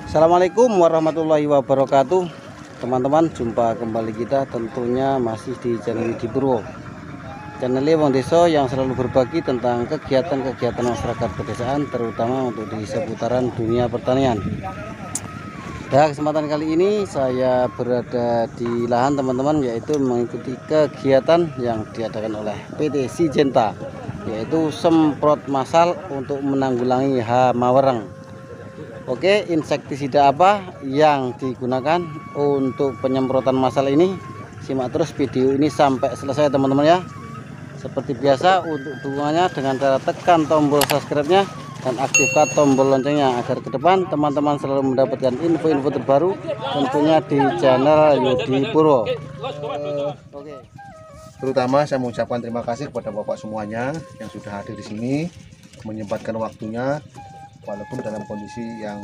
Assalamualaikum warahmatullahi wabarakatuh. Teman-teman, jumpa kembali kita tentunya masih di channel Yudi Purwo, channel Wong Desa yang selalu berbagi tentang kegiatan-kegiatan masyarakat pedesaan, terutama untuk di seputaran dunia pertanian. Pada kesempatan kali ini saya berada di lahan teman-teman, yaitu mengikuti kegiatan yang diadakan oleh PT Syngenta, yaitu semprot massal untuk menanggulangi hama wereng. Oke, insektisida apa yang digunakan untuk penyemprotan massal ini? Simak terus video ini sampai selesai teman-teman ya. Seperti biasa, untuk dukungannya dengan cara tekan tombol subscribe-nya dan aktifkan tombol loncengnya agar ke depan teman-teman selalu mendapatkan info-info terbaru tentunya di channel Yudi Purwo. Oke. Terutama saya mengucapkan terima kasih kepada Bapak semuanya yang sudah hadir di sini, menyempatkan waktunya walaupun dalam kondisi yang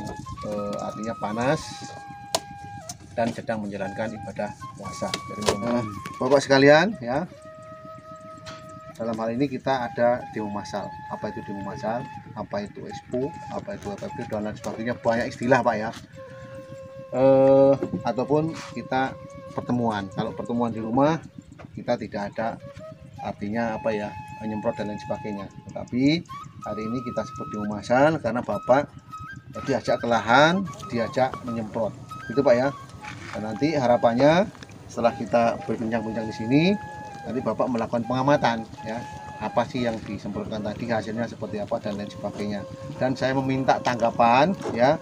artinya panas dan sedang menjalankan ibadah puasa. Jadi Bapak sekalian ya, dalam hal ini kita ada demo massal. Apa itu demo massal? Apa itu expo? Apa itu FFP dan lain sebagainya, banyak istilah Pak ya. Ataupun kita pertemuan. Kalau pertemuan di rumah kita tidak ada artinya apa ya, menyemprot dan lain sebagainya. Tetapi hari ini kita sebut demo massal karena Bapak diajak ke lahan, diajak menyemprot. Itu Pak ya. Dan nanti harapannya setelah kita berbincang-bincang di sini, nanti Bapak melakukan pengamatan ya. Apa sih yang disemprotkan tadi, hasilnya seperti apa dan lain sebagainya. Dan saya meminta tanggapan ya.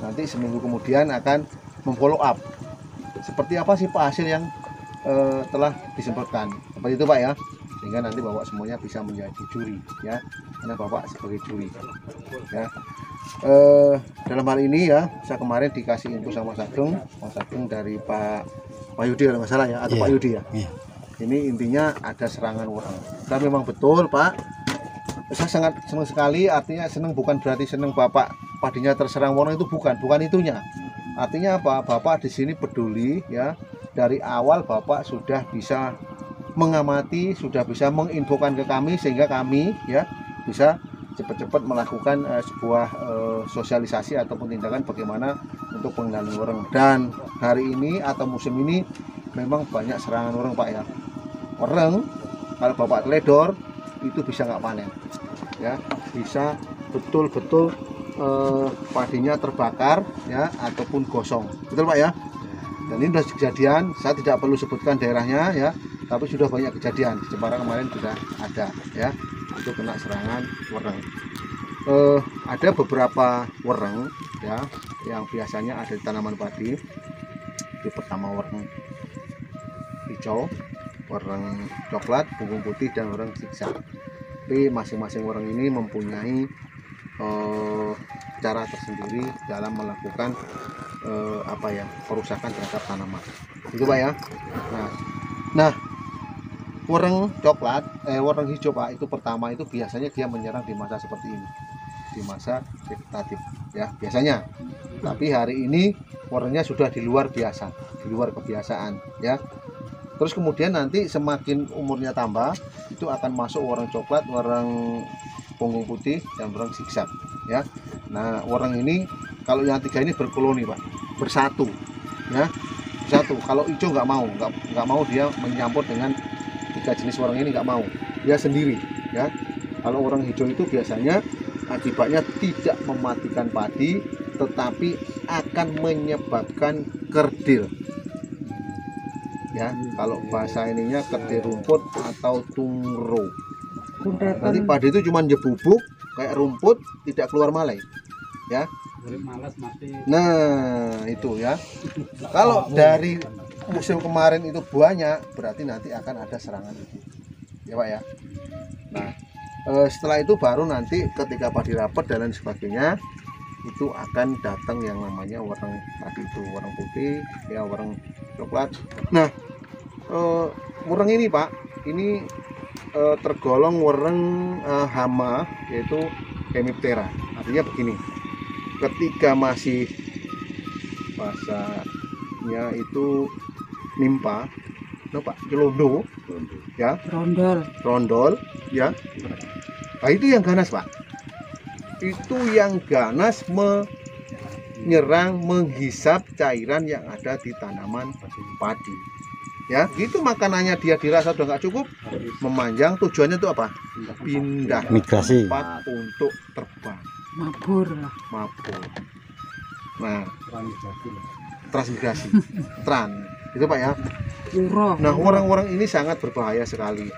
Nanti seminggu kemudian akan memfollow up. Seperti apa sih Pak hasil yang telah disemprotkan. Seperti itu Pak ya. Sehingga nanti Bapak semuanya bisa menjadi juri ya, karena Bapak sebagai juri ya. Dalam hal ini ya, saya kemarin dikasih info sama Mas Agung dari Pak Yudi kalau nggak salah ya, atau Pak Yudi ya. Ini intinya ada serangan wereng dan memang betul Pak. Saya sangat senang sekali, artinya senang bukan berarti senang Bapak padinya terserang wereng, itu bukan itunya. Artinya apa, Bapak di sini peduli ya, dari awal Bapak sudah bisa mengamati, sudah bisa menginfokan ke kami sehingga kami ya bisa cepat-cepat melakukan sebuah sosialisasi ataupun tindakan bagaimana untuk pengendalian wereng. Dan hari ini atau musim ini memang banyak serangan wereng Pak ya. Wereng kalau Bapak teledor itu bisa nggak panen ya, bisa betul-betul padinya terbakar ya ataupun gosong, betul Pak ya. Dan ini sudah kejadian, saya tidak perlu sebutkan daerahnya ya, tapi sudah banyak kejadian. Di Jepara kemarin sudah ada ya, itu kena serangan wereng. Ada beberapa wereng ya yang biasanya ada di tanaman padi. Itu pertama wereng hijau, wereng coklat, punggung putih, dan wereng zigzag. Tapi masing-masing wereng ini mempunyai cara tersendiri dalam melakukan apa ya, perusakan terhadap tanaman. Itu Pak ya. Nah, wereng coklat, wereng hijau Pak, itu pertama itu biasanya dia menyerang di masa seperti ini, di masa vegetatif ya biasanya. Tapi hari ini werengnya sudah di luar biasa, di luar kebiasaan ya. Terus kemudian nanti semakin umurnya tambah, itu akan masuk wereng coklat, wereng punggung putih, dan wereng zigzag ya. Nah, wereng ini kalau yang tiga ini berkoloni Pak, bersatu ya, bersatu. Kalau hijau nggak mau dia menyampur dengan tiga jenis wereng ini, nggak mau, dia sendiri ya. Kalau wereng hijau itu biasanya akibatnya tidak mematikan padi, tetapi akan menyebabkan kerdil ya. Kalau bahasa ininya kerdil rumput atau tungro. Nanti padi itu cuma jebubuk kayak rumput, tidak keluar malai ya. Nah itu ya. Kalau dari musim kemarin itu banyak, berarti nanti akan ada serangan itu ya Pak ya. Nah setelah itu baru nanti ketika padi rapat dan lain sebagainya, itu akan datang yang namanya wereng tadi itu, wereng putih ya, wereng coklat. Nah wereng ini Pak, ini tergolong wereng hama, yaitu Hemiptera. Artinya begini, ketika masih masanya itu nimpa, Pak, celondo ya, rondol ya. Nah, itu yang ganas Pak, itu yang ganas nyerang menghisap cairan yang ada di tanaman padi. Ya, gitu makanannya dia dirasa udah nggak cukup, memanjang. Tujuannya itu apa? Pindah Migrasi. tempat untuk terbang, Mabur lah. mabur. Nah, transmigrasi, itu Pak ya. Urah. Nah, orang-orang ini sangat berbahaya sekali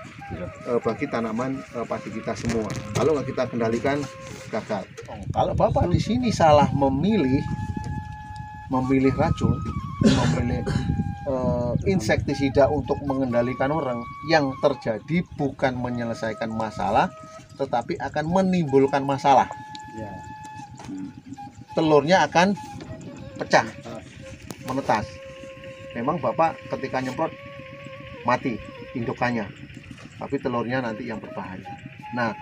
bagi tanaman padi kita semua. Kalau nggak kita kendalikan, gagal. Kalau Bapak di sini salah memilih racun, memilih insektisida untuk mengendalikan orang, yang terjadi bukan menyelesaikan masalah, tetapi akan menimbulkan masalah. Telurnya akan pecah, menetas. Memang Bapak ketika nyemprot mati indukannya, tapi telurnya nanti yang berbahaya. Nah,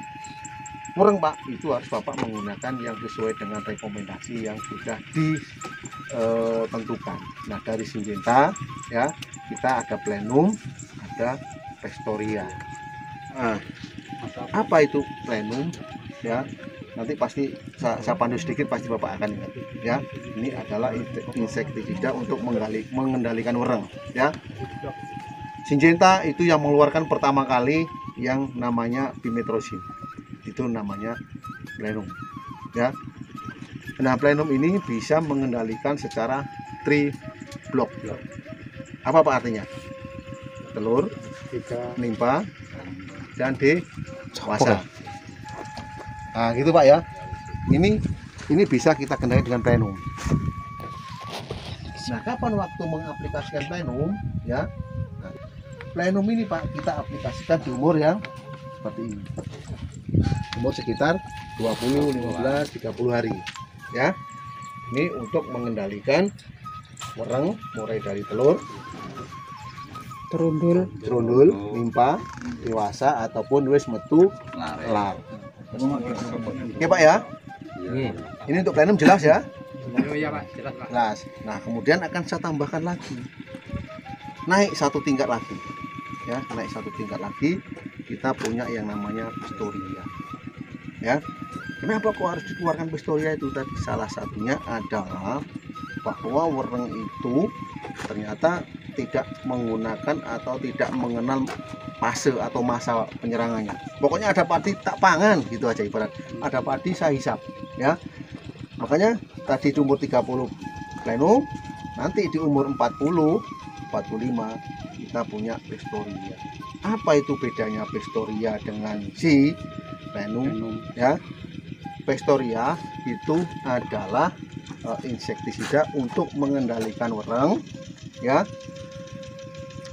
kurang Pak, itu harus Bapak menggunakan yang sesuai dengan rekomendasi yang sudah ditentukan. Nah, dari Syngenta ya, kita ada Plenum, ada Pastoria. Nah, apa itu Plenum ya? Nanti pasti saya pandu sedikit, pasti Bapak akan ingat ya. Ini adalah insektisida untuk mengendalikan wereng ya. Syngenta itu yang mengeluarkan pertama kali yang namanya pimetrozin, itu namanya Plenum ya. Nah, Plenum ini bisa mengendalikan secara tri-blok. Apa artinya? Telur, nimpa, dan dewasa. Nah, gitu Pak ya. Ini bisa kita kendalikan dengan Plenum. Nah, kapan waktu mengaplikasikan Plenum ya? Nah, Plenum ini Pak, kita aplikasikan di umur yang seperti ini. Umur sekitar 20, 15, 30 hari ya. Ini untuk mengendalikan wereng mulai dari telur, terundul, nimpa, dewasa ataupun wis metu lar. Oke Pak ya. Ini untuk Plenum jelas ya? Jelas. Nah, kemudian akan saya tambahkan lagi. Naik satu tingkat lagi. Ya, naik satu tingkat lagi, kita punya yang namanya Pastoria. Ya. Kenapa kok harus dikeluarkan Pastoria itu tadi? Salah satunya adalah bahwa wereng itu ternyata tidak menggunakan atau tidak mengenal fase atau masa penyerangannya. Pokoknya ada padi tak pangan gitu aja, ibarat ada padi saya hisap ya. Makanya tadi di umur 30 Plenum, nanti di umur 40, 45 kita punya Pastoria. Apa itu bedanya Pastoria dengan si Plenum ya? Pastoria itu adalah insektisida untuk mengendalikan wereng ya,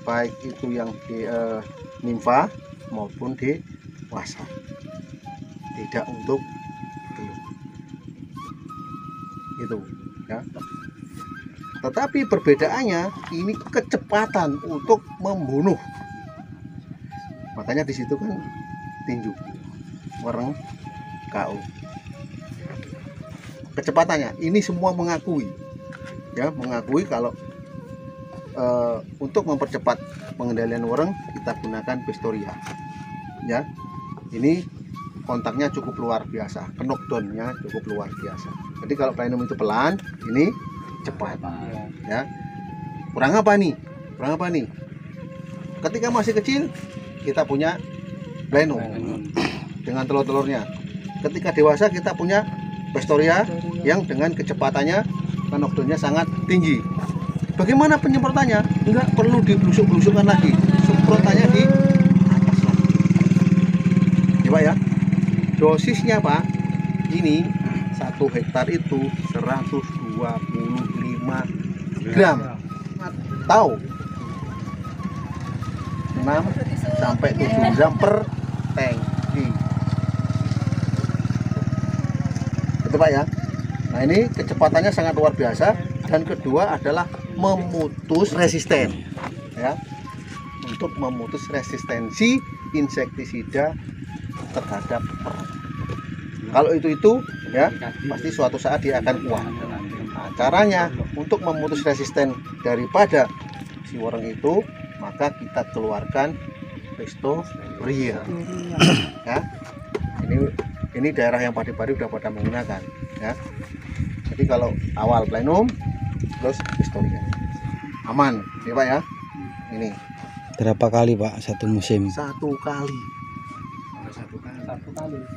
baik itu yang di nimfa maupun di dewasa, tidak untuk telur itu ya. Tetapi perbedaannya ini kecepatan untuk membunuh. Makanya di situ kan tinju, wereng, KO. Kecepatannya ini semua mengakui ya, mengakui kalau untuk mempercepat pengendalian wereng kita gunakan Pastoria ya. Ini kontaknya cukup luar biasa, knockdownnya cukup luar biasa. Jadi kalau Plenum itu pelan, ini cepat ya. Kurang apa nih? Ketika masih kecil kita punya Plenum dengan telur-telurnya. Ketika dewasa kita punya Pastoria yang dengan kecepatannya, knockdownnya sangat tinggi. Bagaimana penyemprotannya? Enggak perlu diblusuk-blusukkan lagi, semprotannya di atas lagi ya Pak ya. Dosisnya Pak, ini 1 hektar itu 125 gram atau 6 sampai 7 gram per tangki itu Pak ya. Nah, ini kecepatannya sangat luar biasa, dan kedua adalah memutus resisten ya, untuk memutus resistensi insektisida terhadap perang. Kalau itu ya pasti suatu saat dia akan kuat. Nah, caranya untuk memutus resisten daripada si wereng itu, maka kita keluarkan Pastoria ya. Ini daerah yang padi-padi udah pada menggunakan ya. Jadi kalau awal plenum terus historia aman ya Pak ya. Ini Berapa kali Pak satu musim? satu kali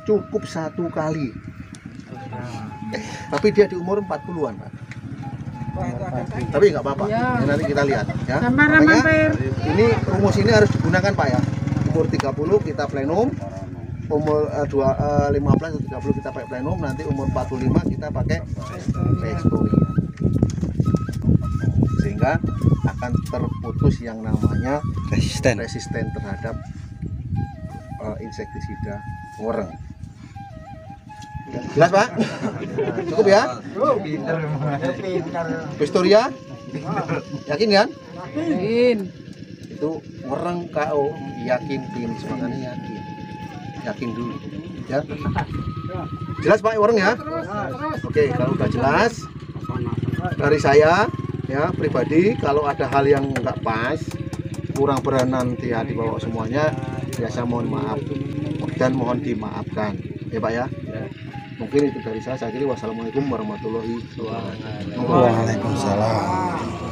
cukup satu kali, tapi dia di umur 40-an Pak. Tapi nggak apa-apa ya, nanti kita lihat ya. Makanya ini rumus ini harus digunakan Pak ya. Umur 30 kita plenum, umur 15 atau 30 kita pakai plenum, nanti umur 45 kita pakai historia, sehingga akan terputus yang namanya resisten terhadap insektisida wereng. Jelas Pak? Cukup ya? Historia? Yakin kan? Yakin. Itu wereng KO, yakin tim semangatnya yakin dulu ya. Jelas Pak wereng ya? Oke, kalau udah jelas dari saya ya pribadi, kalau ada hal yang nggak pas, kurang berkenan ya dibawa semuanya, biasa mohon maaf dan mohon dimaafkan ya Pak ya. Mungkin itu dari saya kira. Wassalamualaikum warahmatullahi wabarakatuh. Waalaikumsalam.